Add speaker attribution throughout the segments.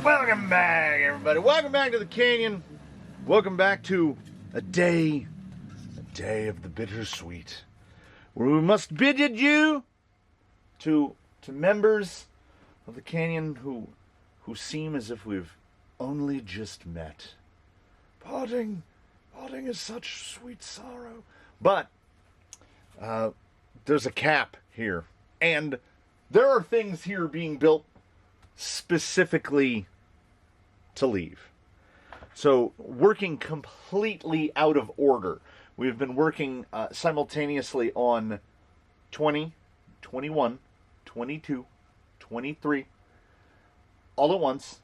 Speaker 1: Welcome back, everybody. Welcome back to the canyon. Welcome back to a day of the bittersweet, where we must bid adieu to members of the canyon who seem as if we've only just met. Parting is such sweet sorrow. But there's a cap here, and there are things here being built specifically to leave. So, working completely out of order. We've been working simultaneously on 20, 21, 22, 23, all at once.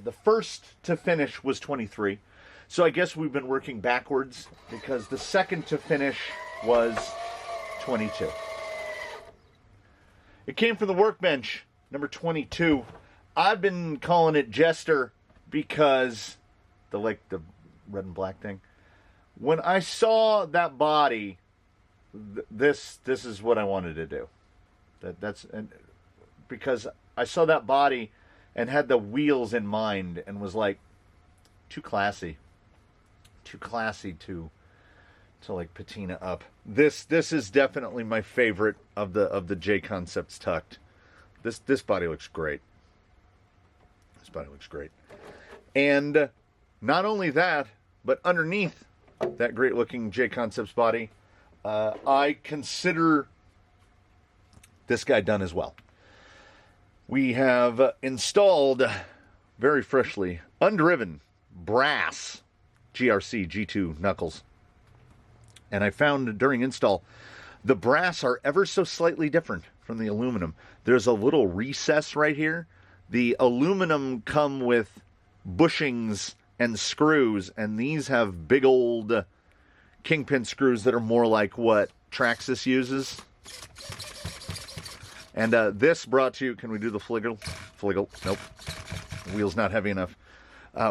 Speaker 1: The first to finish was 23. So I guess we've been working backwards because the second to finish was 22. It came from the workbench, number 22. I've been calling it Jester because the red and black thing. When I saw that body, this is what I wanted to do. Because I saw that body and had the wheels in mind and was like, too classy to like patina up. This is definitely my favorite of the J Concepts tucked. This body looks great. And not only that, but underneath that great looking J Concepts body, I consider this guy done as well. We have installed very freshly undriven brass GRC G2 knuckles. And I found during install, the brass are ever so slightly different from the aluminum. There's a little recess right here. The aluminum come with bushings and screws, and these have big old kingpin screws that are more like what Traxxas uses. And this brought to you, can we do the Fliggle? Nope. The wheel's not heavy enough.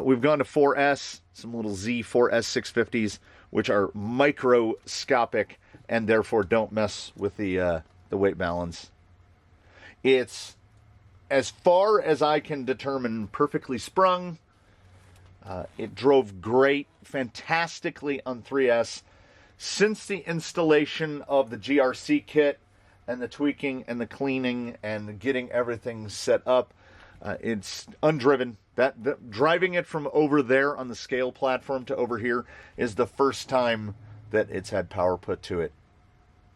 Speaker 1: We've gone to 4S, some little Z4S 650s, which are microscopic and therefore don't mess with the weight balance. It's, as far as I can determine, perfectly sprung. It drove great, fantastically on 3S. Since the installation of the GRC kit and the tweaking and the cleaning and getting everything set up, it's undriven. That driving it from over there on the scale platform to over here is the first time that it's had power put to it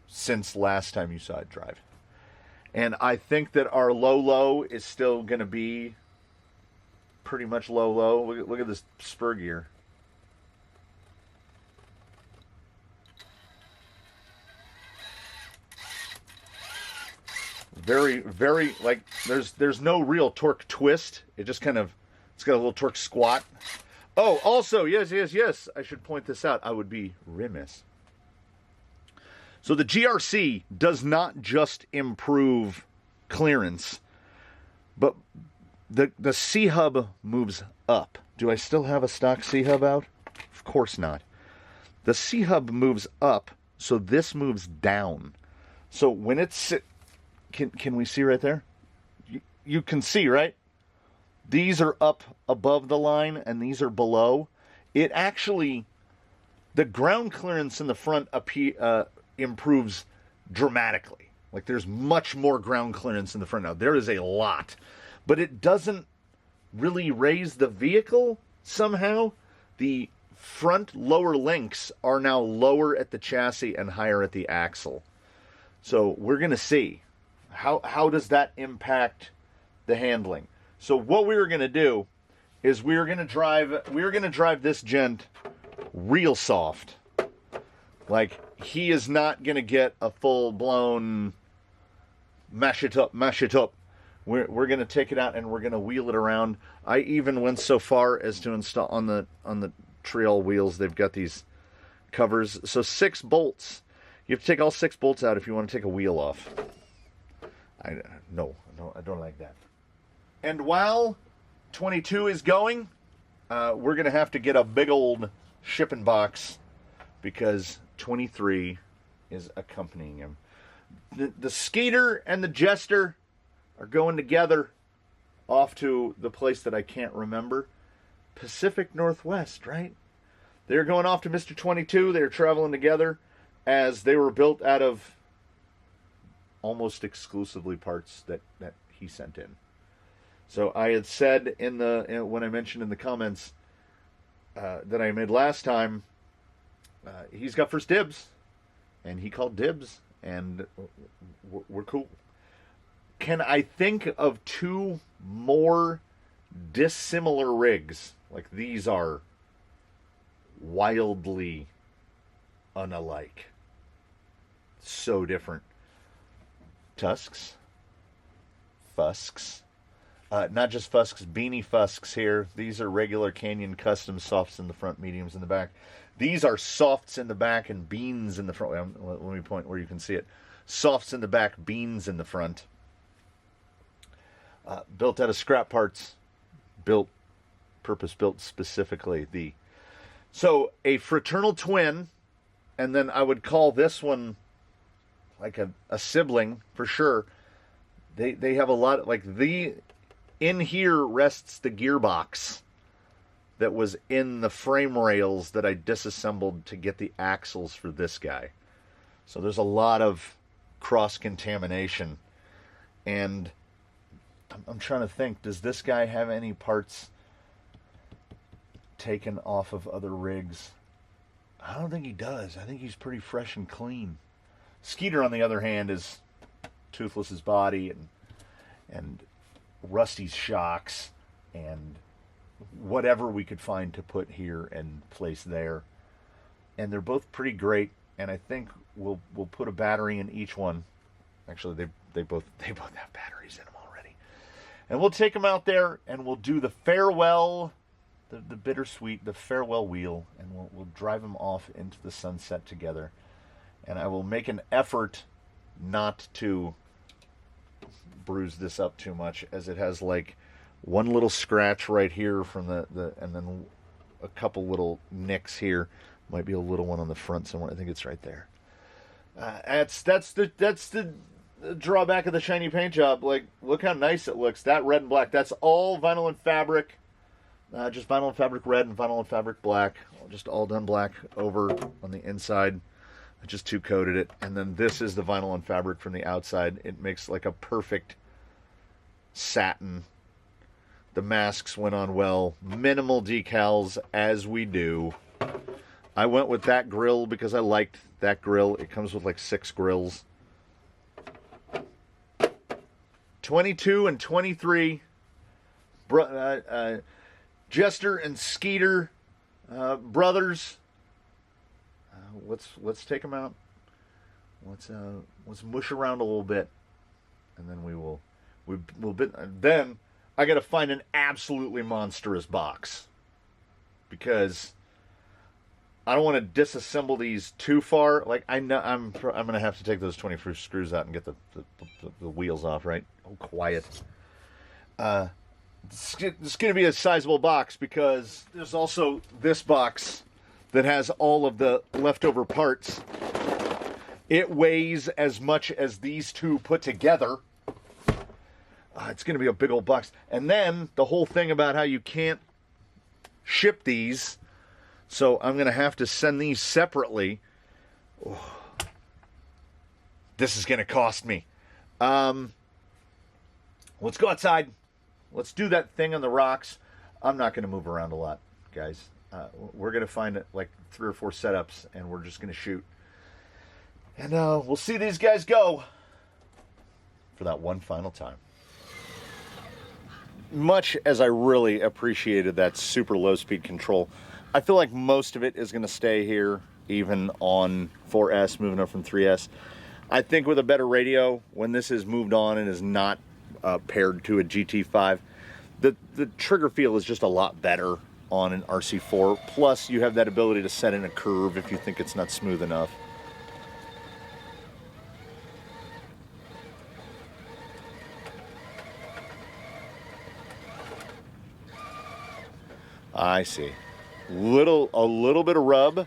Speaker 1: since last time you saw it drive. And I think that our low is still going to be pretty much low. Look at this spur gear. Very, very, like, there's no real torque twist. It just kind of, it's got a little torque squat. Oh, also, yes, I should point this out. I would be remiss. So the GRC does not just improve clearance, but the C-hub moves up. Do I still have a stock C-hub out? Of course not. The C-hub moves up, so this moves down. So when it's... Can we see right there? You can see, right? These are up above the line, and these are below. It actually... The ground clearance in the front improves dramatically. Like, there's much more ground clearance in the front now. There is a lot. But it doesn't really raise the vehicle somehow. The front lower links are now lower at the chassis and higher at the axle. So we're going to see. How does that impact the handling? So what we were going to do is we were going to drive this gent real soft. Like, he is not going to get a full-blown mash it up. We're going to take it out and we're going to wheel it around. I even went so far as to install on the trail wheels, they've got these covers. So 6 bolts. You have to take all 6 bolts out if you want to take a wheel off. No, I don't like that. And while 22 is going, we're going to have to get a big old shipping box because 23 is accompanying him. The Skeeter and the Jester are going together off to the place that I can't remember. Pacific Northwest, right? They were going off to Mr. 22. They were traveling together as they were built out of almost exclusively parts that he sent in. So I had said when I mentioned in the comments that I made last time, he's got first dibs, and he called dibs, and we're cool. Can I think of two more dissimilar rigs? Like, these are wildly unalike. So different. Tusks. Fusks. Not just Fusks, Beanie Fusks here. These are regular Canyon custom softs in the front, mediums in the back. These are softs in the back and beans in the front. Let me point where you can see it. Softs in the back, beans in the front. Built out of scrap parts. Purpose-built specifically. So a fraternal twin, and then I would call this one like a sibling for sure. They have a lot, like in here rests the gearbox that was in the frame rails that I disassembled to get the axles for this guy. So there's a lot of cross-contamination. And I'm trying to think, does this guy have any parts taken off of other rigs? I don't think he does. I think he's pretty fresh and clean. Skeeter, on the other hand, is Toothless's body and Rusty's shocks and whatever we could find to put here and place there. And they're both pretty great, and I think we'll put a battery in each one. Actually, they both have batteries in them already. And we'll take them out there and we'll do the farewell, the Bittersweet, the farewell wheel, and we'll drive them off into the sunset together. And I will make an effort not to bruise this up too much, as it has like one little scratch right here from the and then a couple little nicks here. Might be a little one on the front somewhere. I think it's right there. That's the drawback of the shiny paint job. Like, look how nice it looks. That red and black. That's all vinyl and fabric. Just vinyl and fabric red and vinyl and fabric black. Just all done black over on the inside. I just two-coated it. And then this is the vinyl and fabric from the outside. It makes like a perfect satin. The masks went on well. Minimal decals, as we do. I went with that grill because I liked that grill. It comes with like 6 grills. 22 and 23. Jester and Skeeter brothers. Let's take them out. Let's mush around a little bit, and then we'll then I got to find an absolutely monstrous box, because I don't want to disassemble these too far. Like, I know I'm gonna have to take those 24 screws out and get the wheels off. Right? Oh, quiet. It's gonna be a sizable box, because there's also this box that has all of the leftover parts. It weighs as much as these two put together. It's going to be a big old box. And then the whole thing about how you can't ship these. So I'm going to have to send these separately. Oh, this is going to cost me. Let's go outside. Let's do that thing on the rocks. I'm not going to move around a lot, guys. We're going to find like 3 or 4 setups, and we're just going to shoot. And we'll see these guys go for that one final time. Much as I really appreciated that super low-speed control, I feel like most of it is going to stay here, even on 4S, moving up from 3S. I think with a better radio, when this is moved on and is not paired to a GT5, the trigger feel is just a lot better on an RC4. Plus, you have that ability to set in a curve if you think it's not smooth enough. I see. A little bit of rub.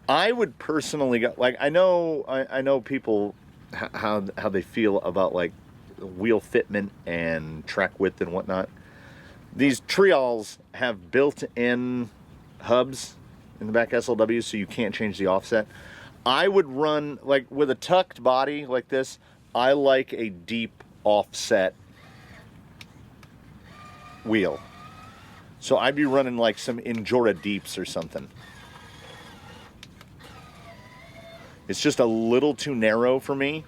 Speaker 1: I would personally go, like, I know people how they feel about like wheel fitment and track width and whatnot. These trials have built-in hubs in the back SLW, so you can't change the offset. I would run, like with a tucked body like this, I like a deep offset wheel. So I'd be running like some Injora Deeps or something. It's just a little too narrow for me.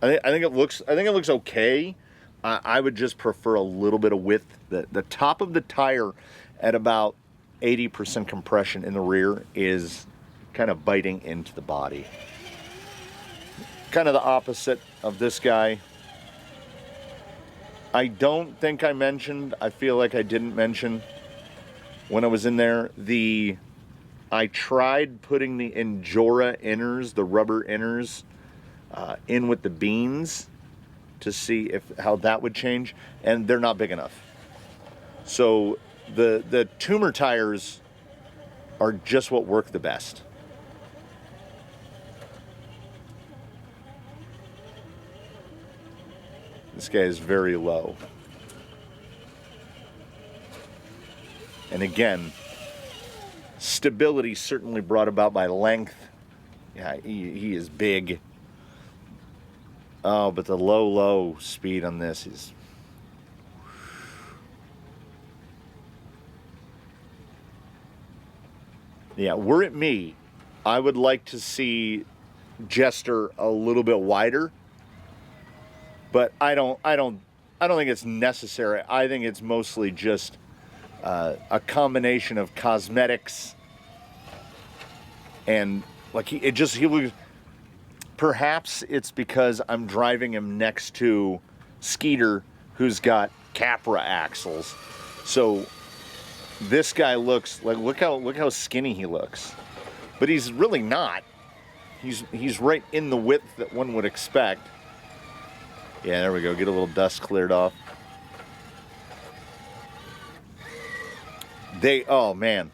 Speaker 1: I think it looks okay. I would just prefer a little bit of width. The top of the tire at about 80% compression in the rear is kind of biting into the body. Kind of the opposite of this guy. I don't think I mentioned, I feel like I didn't mention when I was in there, I tried putting the Injora inners, the rubber inners, in with the beans to see how that would change, and they're not big enough. So the tumor tires are just what work the best. This guy is very low. And again, stability certainly brought about by length. Yeah, he is big. Oh, but the low speed on this is... Yeah, were it me, I would like to see Jester a little bit wider. But I don't think it's necessary. I think it's mostly just a combination of cosmetics and like he was. Perhaps it's because I'm driving him next to Skeeter, who's got Capra axles. So this guy looks like look how skinny he looks, but he's really not. He's right in the width that one would expect. Yeah, there we go. Get a little dust cleared off. Oh man,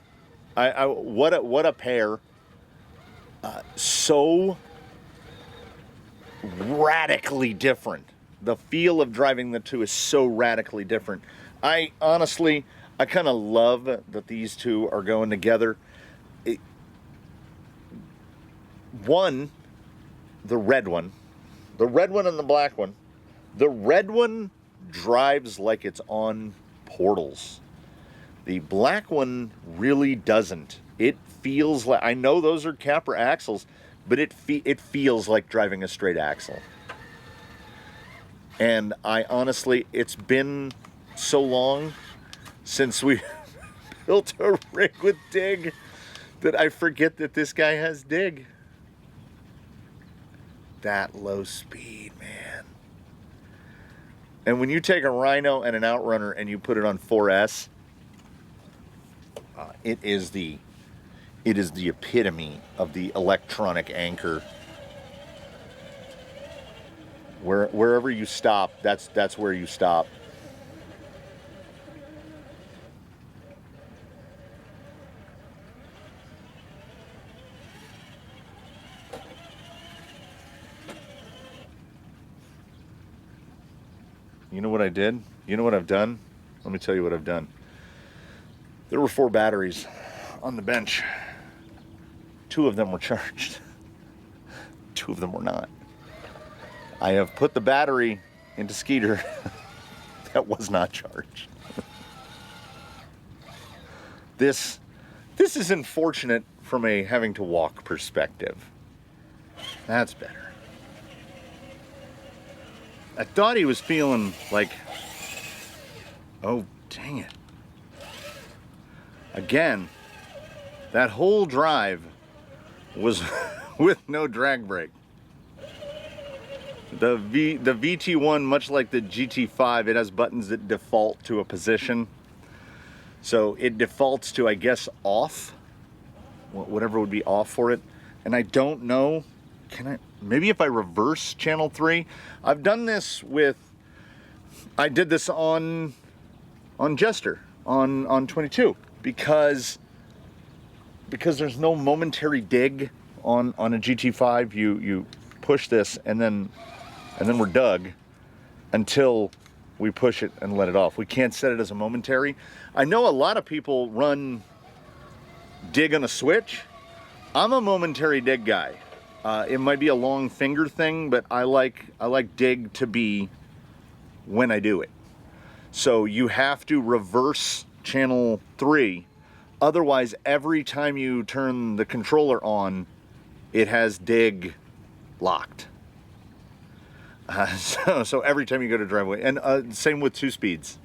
Speaker 1: what a pair. So radically different. The feel of driving the two is so radically different. I kind of love that these two are going together. The red one and the black one. The red one drives like it's on portals. The black one really doesn't. It feels like, I know those are Capra axles, but it feels like driving a straight axle. And I honestly, it's been so long since we built a rig with dig that I forget that this guy has dig. That low speed, man. And when you take a Rhino and an Outrunner and you put it on 4S, it is the epitome of the electronic anchor. Wherever you stop, that's where you stop. You know what I did? You know what I've done? Let me tell you what I've done. There were 4 batteries on the bench. 2 of them were charged. 2 of them were not. I have put the battery into Skeeter that was not charged. This is unfortunate from a having to walk perspective. That's better. I thought he was feeling like, oh, dang it. Again, that whole drive was with no drag brake. The VT1, much like the GT5, it has buttons that default to a position. So it defaults to, I guess, off. Whatever would be off for it. And I don't know, maybe if I reverse channel 3. I've done this with, I did this on Jester, on 22. Because there's no momentary dig on a GT5. You push this and then we're dug. until we push it and let it off. We can't set it as a momentary. I know a lot of people run dig on a switch. I'm a momentary dig guy. It might be a long finger thing, but I like dig to be when I do it. So you have to reverse channel 3. Otherwise, every time you turn the controller on, it has dig locked. So every time you go to driveway, and same with 2 speeds.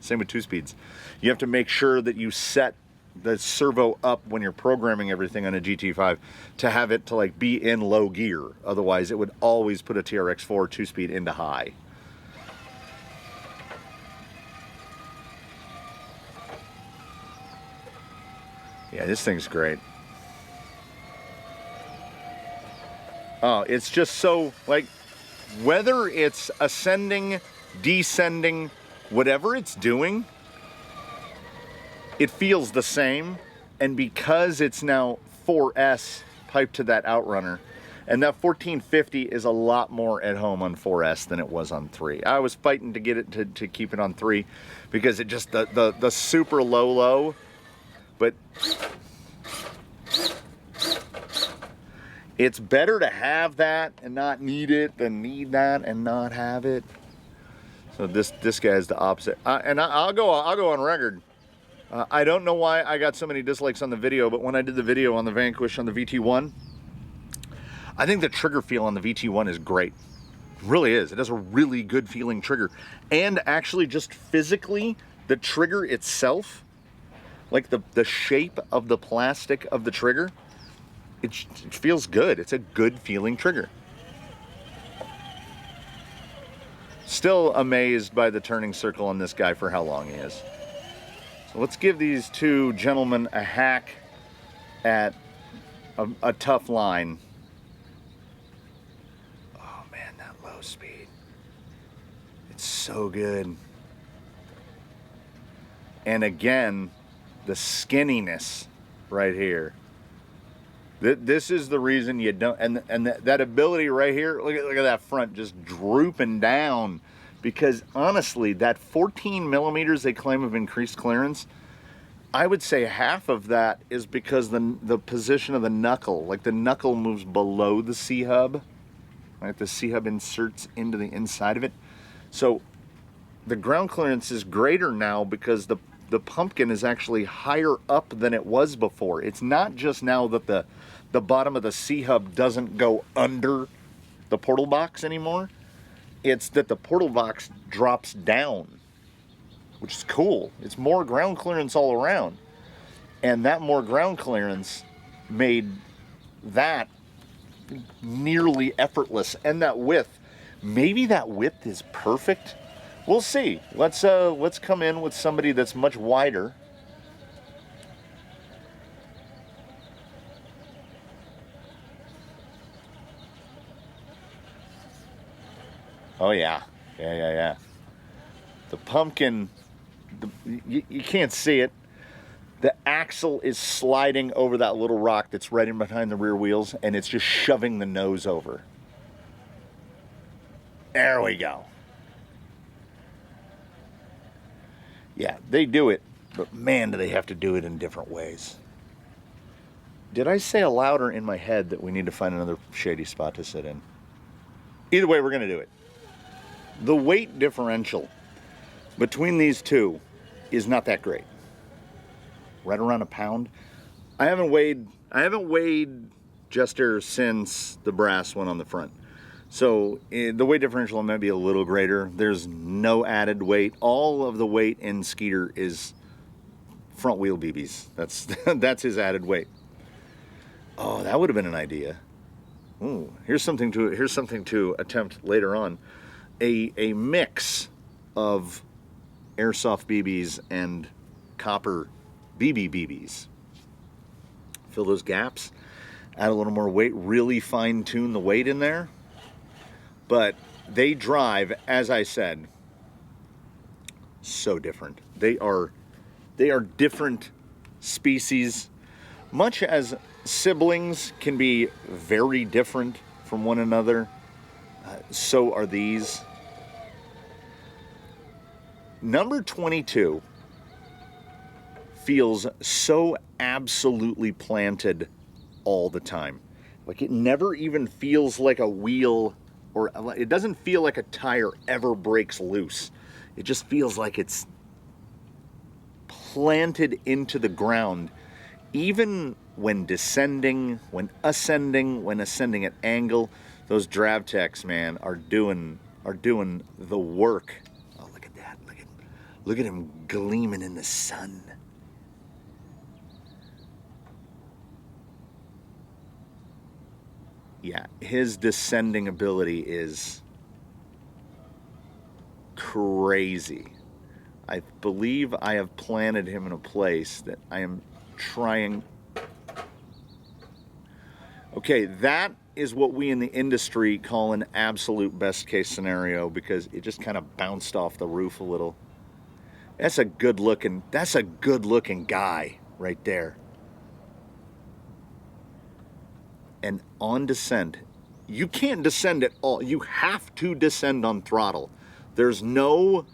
Speaker 1: You have to make sure that you set the servo up when you're programming everything on a GT5 to have it to like be in low gear. Otherwise, it would always put a TRX4 2-speed into high. Yeah, this thing's great. Oh, it's just so, like, whether it's ascending, descending, whatever it's doing, it feels the same. And because it's now 4S piped to that Outrunner, and that 1450 is a lot more at home on 4S than it was on 3. I was fighting to get it to keep it on 3 because it just, the super low, but it's better to have that and not need it than need that and not have it. So this guy's the opposite. And I'll go on record. I don't know why I got so many dislikes on the video, but when I did the video on the Vanquish on the VT1, I think the trigger feel on the VT1 is great. It really is. It has a really good feeling trigger. And actually just physically, the trigger itself, like the shape of the plastic of the trigger, it feels good. It's a good feeling trigger. Still amazed by the turning circle on this guy for how long he is. So let's give these 2 gentlemen a hack at a tough line. Oh man, that low speed. It's so good. And again, the skinniness right here. This is the reason you don't, and that ability right here, look at that front just drooping down, because honestly, that 14 millimeters they claim of increased clearance, I would say half of that is because the position of the knuckle, like the knuckle moves below the C-hub, right? The C-hub inserts into the inside of it. So the ground clearance is greater now because the pumpkin is actually higher up than it was before. It's not just now that the bottom of the C-hub doesn't go under the portal box anymore. It's that the portal box drops down, which is cool. It's more ground clearance all around. And that more ground clearance made that nearly effortless. And that width, maybe that width is perfect. We'll see. Let's come in with somebody that's much wider. Oh yeah. Yeah. The pumpkin, you can't see it. The axle is sliding over that little rock that's right in behind the rear wheels, and it's just shoving the nose over. There we go. Yeah, they do it, but man, do they have to do it in different ways. Did I say aloud or in my head that we need to find another shady spot to sit in? Either way, we're going to do it. The weight differential between these two is not that great. Right around a pound. I haven't weighed Jester since the brass one on the front. So the weight differential might be a little greater. There's no added weight. All of the weight in Skeeter is front wheel BBs. That's his added weight. Oh, that would have been an idea. Ooh, here's something to attempt later on. A mix of airsoft BBs and copper BBs. Fill those gaps, add a little more weight, really fine tune the weight in there. But they drive, as I said, so different. They are different species, much as siblings can be very different from one another. So are these. Number 22 feels so absolutely planted all the time. Like it never even feels like a wheel, or it doesn't feel like a tire ever breaks loose. It just feels like it's planted into the ground, even when descending, when ascending at angle. Those drav techs, man, are doing the work. Oh, look at that! Look at him gleaming in the sun. Yeah, his descending ability is crazy. I believe I have planted him in a place that I am trying. Okay, that is what we in the industry call an absolute best case scenario, because it just kind of bounced off the roof a little. That's a good looking guy right there. And on descent, you can't descend at all. You have to descend on throttle. There's no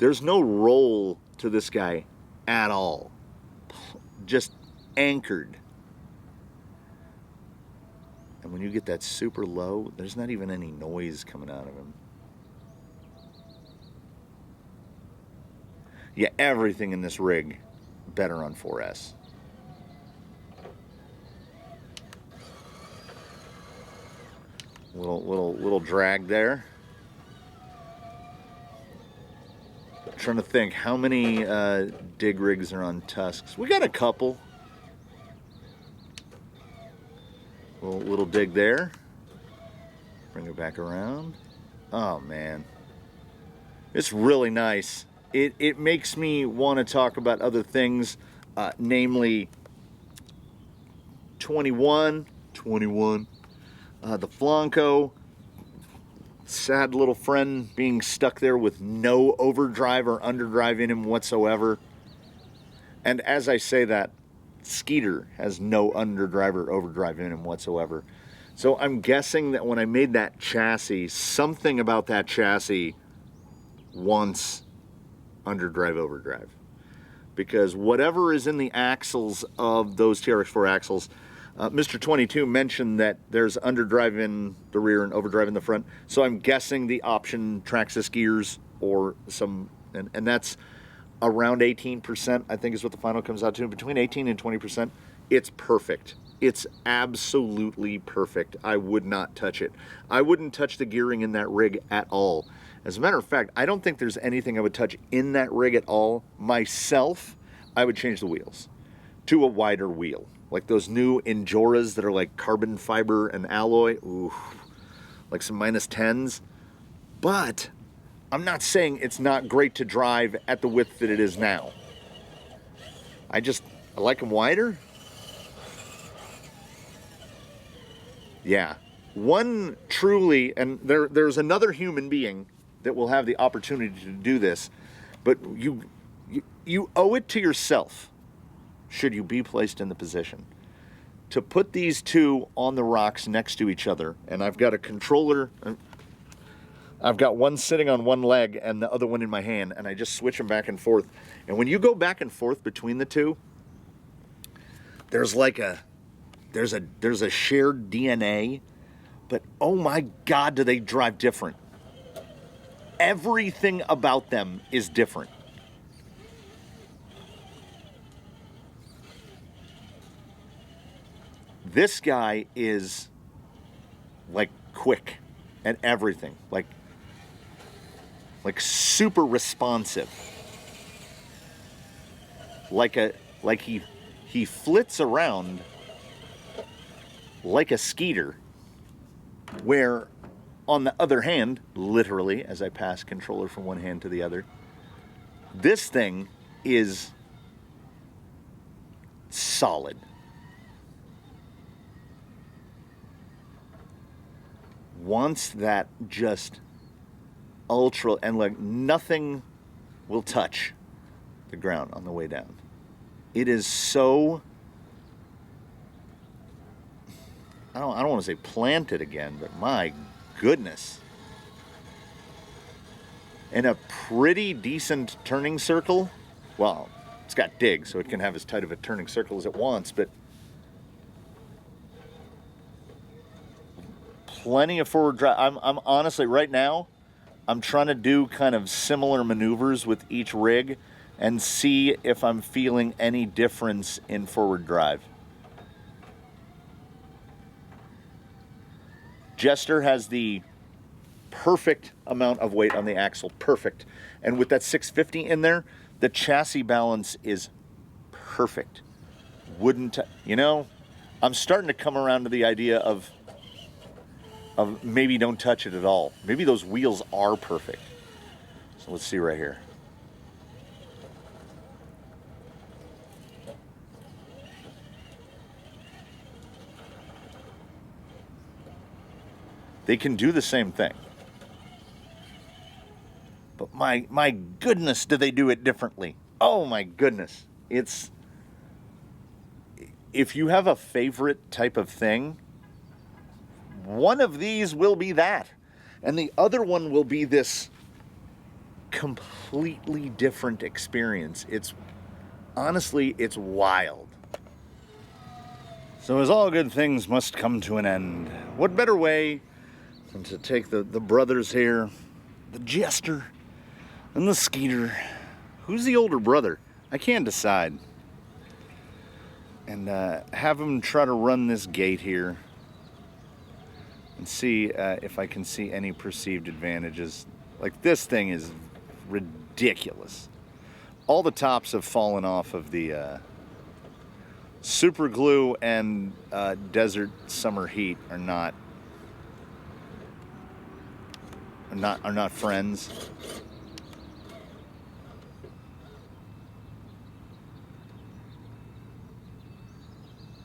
Speaker 1: roll to this guy at all. Just anchored. And when you get that super low, there's not even any noise coming out of him. Yeah, everything in this rig better on 4S. Little drag there. I'm trying to think how many dig rigs are on Tusks. We got a couple. Little dig there. Bring it back around. Oh man, it's really nice. It makes me want to talk about other things, namely 21, the Flanco, sad little friend being stuck there with no overdrive or underdrive in him whatsoever. And as I say that, Skeeter has no underdrive or overdrive in him whatsoever. So I'm guessing that when I made that chassis, something about that chassis wants underdrive, overdrive. Because whatever is in the axles of those TRX4 axles, Mr. 22 mentioned that there's underdrive in the rear and overdrive in the front. So I'm guessing the option Traxxas gears or some, and that's around 18%, I think is what the final comes out to. Between 18 and 20%. It's perfect. It's absolutely perfect. I would not touch it. I wouldn't touch the gearing in that rig at all. As a matter of fact, I don't think there's anything I would touch in that rig at all. Myself, I would change the wheels to a wider wheel. Like those new Enjoras that are like carbon fiber and alloy. Ooh, like some -10s. But I'm not saying it's not great to drive at the width that it is now. I like them wider. Yeah. One truly, and there's another human being that will have the opportunity to do this, but you owe it to yourself, should you be placed in the position, to put these two on the rocks next to each other. And I've got a controller. I've got one sitting on one leg and the other one in my hand, and I just switch them back and forth. And when you go back and forth between the two, there's a shared DNA, but oh my God, do they drive different. Everything about them is different. This guy is like quick at everything, like super responsive. Like he flits around like a Skeeter, where on the other hand, literally, as I pass controller from one hand to the other, this thing is solid. Wants that just ultra, and like nothing will touch the ground on the way down. It is so, I don't want to say planted again, but my goodness. and a pretty decent turning circle. Well, it's got dig, so it can have as tight of a turning circle as it wants, but plenty of forward drive. I'm honestly, right now, I'm trying to do kind of similar maneuvers with each rig and see if I'm feeling any difference in forward drive. Jester has the perfect amount of weight on the axle, perfect. And with that 650 in there, the chassis balance is perfect. I'm starting to come around to the idea of maybe don't touch it at all. Maybe those wheels are perfect. So let's see right here. They can do the same thing. But my goodness, do they do it differently? Oh my goodness. If you have a favorite type of thing, one of these will be that. And the other one will be this completely different experience. Honestly, it's wild. So as all good things must come to an end, what better way than to take the brothers here, the Jester and the Skeeter. Who's the older brother? I can't decide. And have them try to run this gate here and see if I can see any perceived advantages. Like, this thing is ridiculous. All the tops have fallen off of the super glue, and desert summer heat are not friends.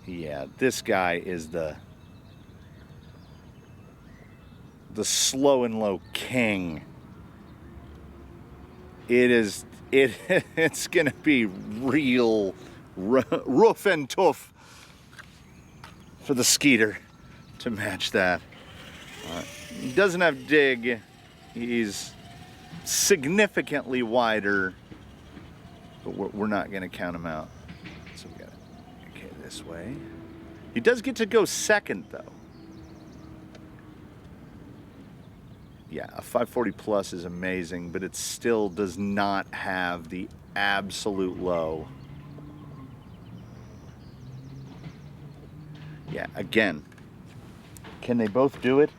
Speaker 1: Yeah, this guy is the slow and low king. It's gonna be real rough and tough for the Skeeter to match that. He doesn't have dig. He's significantly wider, but we're not gonna count him out. So we gotta, okay, this way. He does get to go second though. Yeah, a 540 plus is amazing, but it still does not have the absolute low. Yeah, again, can they both do it?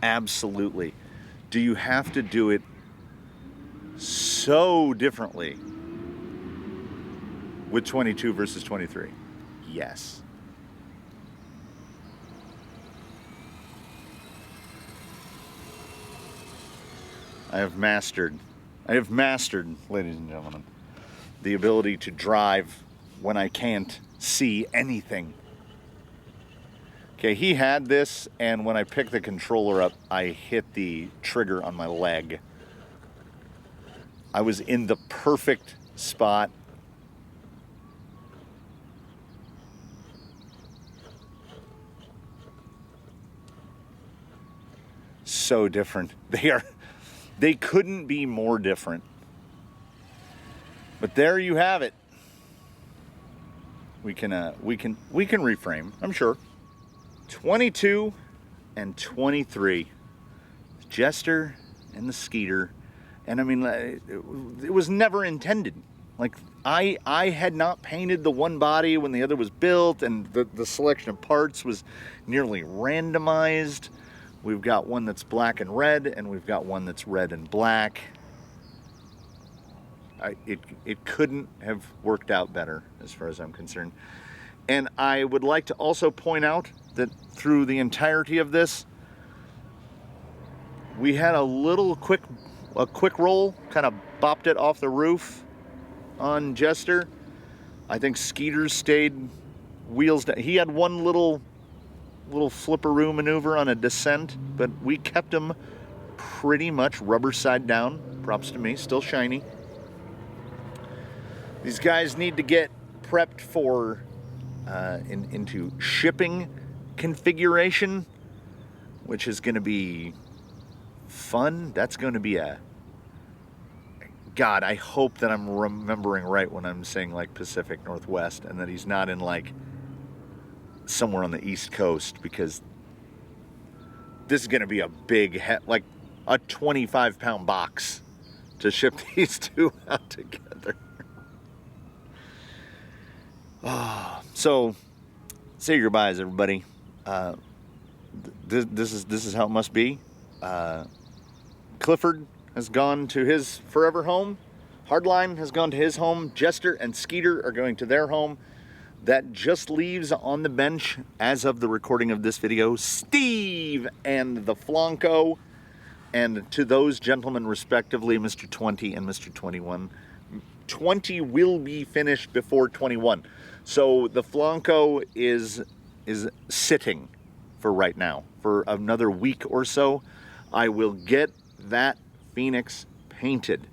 Speaker 1: Absolutely. Do you have to do it so differently with 22 versus 23? Yes. I have mastered, ladies and gentlemen, the ability to drive when I can't see anything. Okay, he had this, and when I picked the controller up, I hit the trigger on my leg. I was in the perfect spot. So different. They couldn't be more different. But there you have it. We can reframe, I'm sure. 22 and 23. Jester and the Skeeter. And I mean, it was never intended. Like, I had not painted the one body when the other was built, and the selection of parts was nearly randomized. We've got one that's black and red, and we've got one that's red and black. It couldn't have worked out better, as far as I'm concerned. And I would like to also point out that through the entirety of this, we had a quick roll, kind of bopped it off the roof on Jester. I think Skeeter stayed wheels down. He had one little flipperoo maneuver on a descent, but we kept him pretty much rubber side down. Props to me, still shiny. These guys need to get prepped for into shipping configuration, which is going to be fun. That's going to be God, I hope that I'm remembering right when I'm saying like Pacific Northwest, and that he's not in like somewhere on the East Coast, because this is going to be a big, like a 25-pound box to ship these two out together. So, say your goodbyes, everybody. This is how it must be. Clifford has gone to his forever home. Hardline has gone to his home. Jester and Skeeter are going to their home. That just leaves on the bench, as of the recording of this video, Steve and the Flanco. And to those gentlemen, respectively, Mr. 20 and Mr. 21. 20 will be finished before 21. So the Flanco is sitting for right now. For another week or so, I will get that Phoenix painted,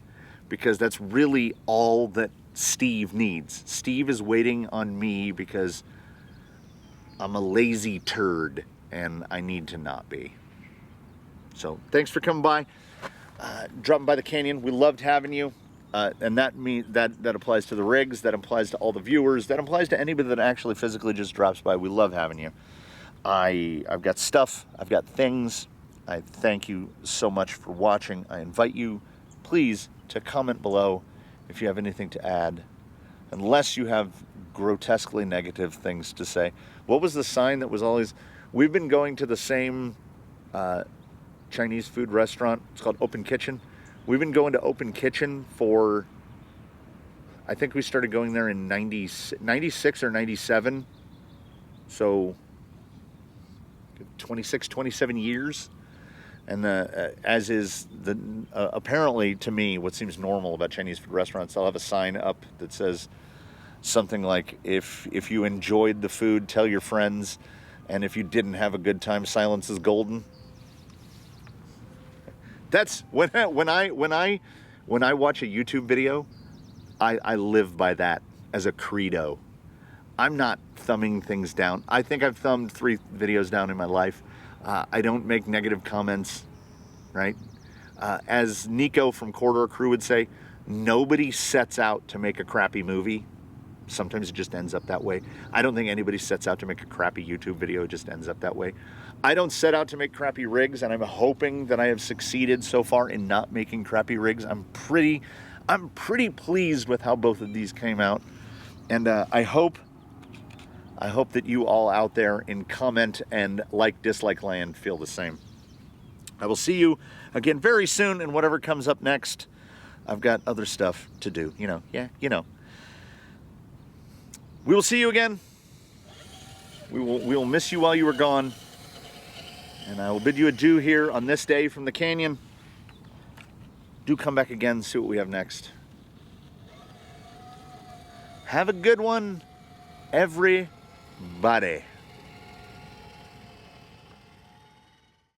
Speaker 1: because that's really all that Steve needs. Steve is waiting on me because I'm a lazy turd and I need to not be. So thanks for coming by, dropping by the canyon. We loved having you, and that applies to the rigs, that applies to all the viewers, that applies to anybody that actually physically just drops by. We love having you. I've got stuff, I've got things. I thank you so much for watching. I invite you, please, to comment below if you have anything to add, unless you have grotesquely negative things to say. What was the sign that was always... We've been going to the same Chinese food restaurant. It's called Open Kitchen. We've been going to Open Kitchen for... I think we started going there in 96 or 97. So 26, 27 years. And as is the apparently to me, what seems normal about Chinese food restaurants, they'll have a sign up that says something like, if you enjoyed the food, tell your friends, and if you didn't have a good time, silence is golden. That's when I watch a YouTube video, I live by that as a credo. I'm not thumbing things down. I think I've thumbed 3 videos down in my life. I don't make negative comments, right? As Nico from Corridor Crew would say, nobody sets out to make a crappy movie. Sometimes it just ends up that way. I don't think anybody sets out to make a crappy YouTube video. It just ends up that way. I don't set out to make crappy rigs, and I'm hoping that I have succeeded so far in not making crappy rigs. I'm pretty pleased with how both of these came out, and I hope that you all out there in comment and dislike land feel the same. I will see you again very soon in whatever comes up next. I've got other stuff to do, you know. We will see you again. We will miss you while you are gone. And I will bid you adieu here on this day from the canyon. Do come back again, see what we have next. Have a good one, everybody.